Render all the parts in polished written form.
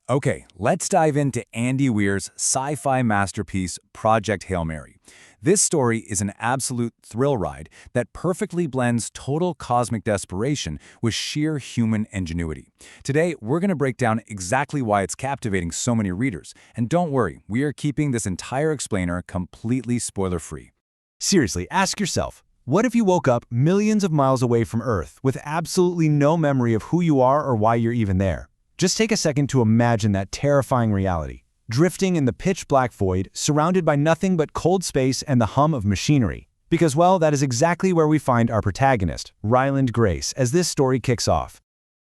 Okay, let's dive into Andy Weir's sci-fi masterpiece, Project Hail Mary. This story is an absolute thrill ride that perfectly blends total cosmic desperation with sheer human ingenuity. Today, we're going to break down exactly why it's captivating so many readers. And don't worry, we are keeping this entire explainer completely spoiler-free. Seriously, ask yourself, what if you woke up millions of miles away from Earth with absolutely no memory of who you are or why you're even there? Just take a second to imagine that terrifying reality. Drifting in the pitch-black void, surrounded by nothing but cold space and the hum of machinery. Because, well, that is exactly where we find our protagonist, Ryland Grace, as this story kicks off.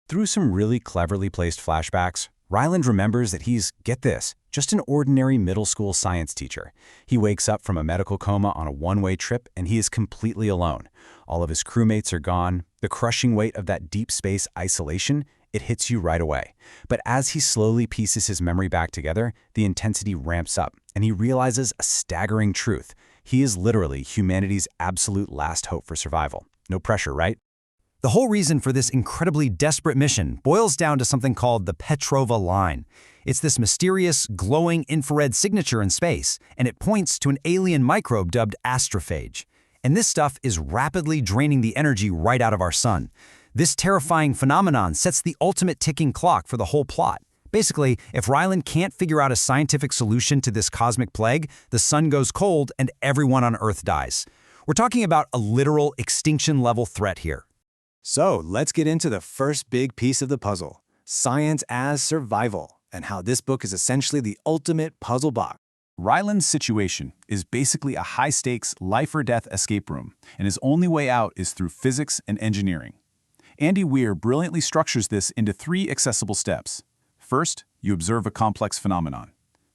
Through some really cleverly placed flashbacks, Ryland remembers that he's, get this, just an ordinary middle school science teacher. He wakes up from a medical coma on a one-way trip and he is completely alone. All of his crewmates are gone. The crushing weight of that deep space isolation, it hits you right away. But as he slowly pieces his memory back together, the intensity ramps up, and he realizes a staggering truth. He is literally humanity's absolute last hope for survival. No pressure, right? The whole reason for this incredibly desperate mission boils down to something called the Petrova line. It's this mysterious, glowing infrared signature in space, and it points to an alien microbe dubbed astrophage. And this stuff is rapidly draining the energy right out of our sun. This terrifying phenomenon sets the ultimate ticking clock for the whole plot. Basically, if Ryland can't figure out a scientific solution to this cosmic plague, the sun goes cold and everyone on Earth dies. We're talking about a literal extinction-level threat here. So let's get into the first big piece of the puzzle, science as survival, and how this book is essentially the ultimate puzzle box. Ryland's situation is basically a high-stakes, life-or-death escape room, and his only way out is through physics and engineering. Andy Weir brilliantly structures this into 3 accessible steps. First, you observe a complex phenomenon.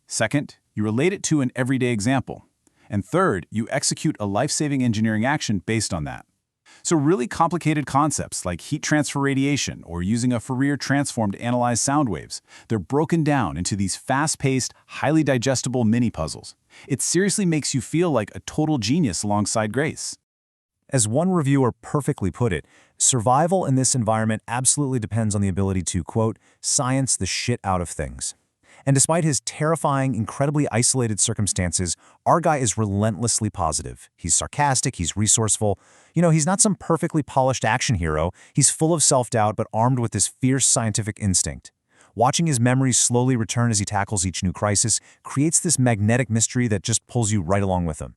Second, you relate it to an everyday example. And third, you execute a life-saving engineering action based on that. So really complicated concepts like heat transfer radiation or using a Fourier transform to analyze sound waves, they're broken down into these fast-paced, highly digestible mini-puzzles. It seriously makes you feel like a total genius alongside Grace. As one reviewer perfectly put it, survival in this environment absolutely depends on the ability to, quote, science the shit out of things. And despite his terrifying, incredibly isolated circumstances, our guy is relentlessly positive. He's sarcastic, he's resourceful. He's not some perfectly polished action hero. He's full of self-doubt, but armed with this fierce scientific instinct. Watching his memories slowly return as he tackles each new crisis creates this magnetic mystery that just pulls you right along with him.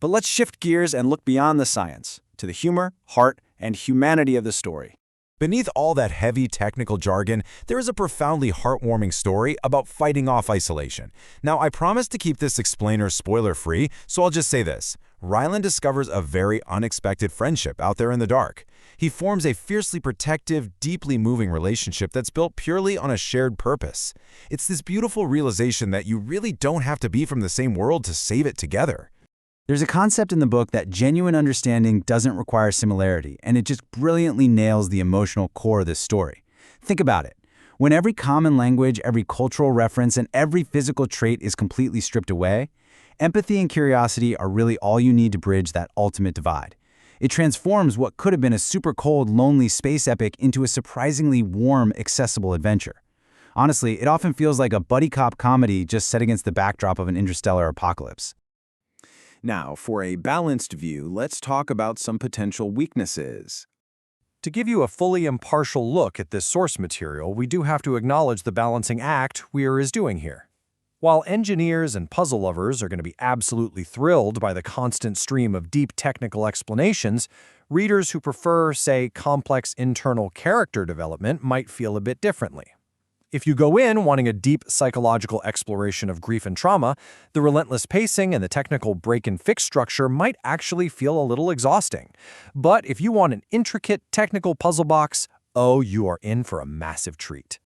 But let's shift gears and look beyond the science, to the humor, heart, and humanity of the story. Beneath all that heavy technical jargon, there is a profoundly heartwarming story about fighting off isolation. Now, I promise to keep this explainer spoiler-free, so I'll just say this. Ryland discovers a very unexpected friendship out there in the dark. He forms a fiercely protective, deeply moving relationship that's built purely on a shared purpose. It's this beautiful realization that you really don't have to be from the same world to save it together. There's a concept in the book that genuine understanding doesn't require similarity, and it just brilliantly nails the emotional core of this story. Think about it. When every common language, every cultural reference, and every physical trait is completely stripped away, empathy and curiosity are really all you need to bridge that ultimate divide. It transforms what could have been a super cold, lonely space epic into a surprisingly warm, accessible adventure. Honestly, it often feels like a buddy cop comedy just set against the backdrop of an interstellar apocalypse. Now, for a balanced view, let's talk about some potential weaknesses. To give you a fully impartial look at this source material, we do have to acknowledge the balancing act Weir is doing here. While engineers and puzzle lovers are going to be absolutely thrilled by the constant stream of deep technical explanations, readers who prefer, say, complex internal character development might feel a bit differently. If you go in wanting a deep psychological exploration of grief and trauma, the relentless pacing and the technical break-and-fix structure might actually feel a little exhausting. But if you want an intricate technical puzzle box, oh, you are in for a massive treat.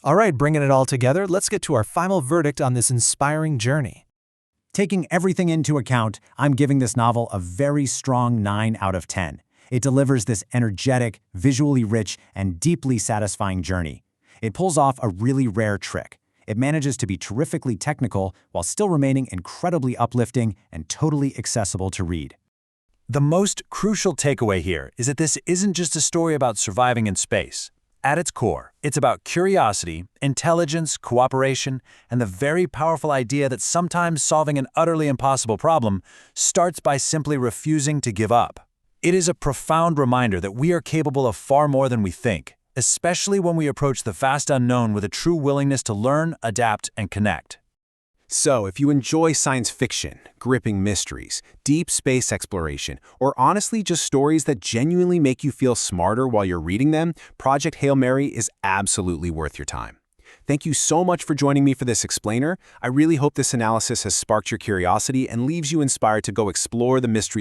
All right, bringing it all together, let's get to our final verdict on this inspiring journey. Taking everything into account, I'm giving this novel a very strong 9 out of 10. It delivers this energetic, visually rich, and deeply satisfying journey. It pulls off a really rare trick. It manages to be terrifically technical while still remaining incredibly uplifting and totally accessible to read. The most crucial takeaway here is that this isn't just a story about surviving in space. At its core, it's about curiosity, intelligence, cooperation, and the very powerful idea that sometimes solving an utterly impossible problem starts by simply refusing to give up. It is a profound reminder that we are capable of far more than we think, especially when we approach the vast unknown with a true willingness to learn, adapt, and connect. So, if you enjoy science fiction, gripping mysteries, deep space exploration, or honestly just stories that genuinely make you feel smarter while you're reading them, Project Hail Mary is absolutely worth your time. Thank you so much for joining me for this explainer. I really hope this analysis has sparked your curiosity and leaves you inspired to go explore the mysteries of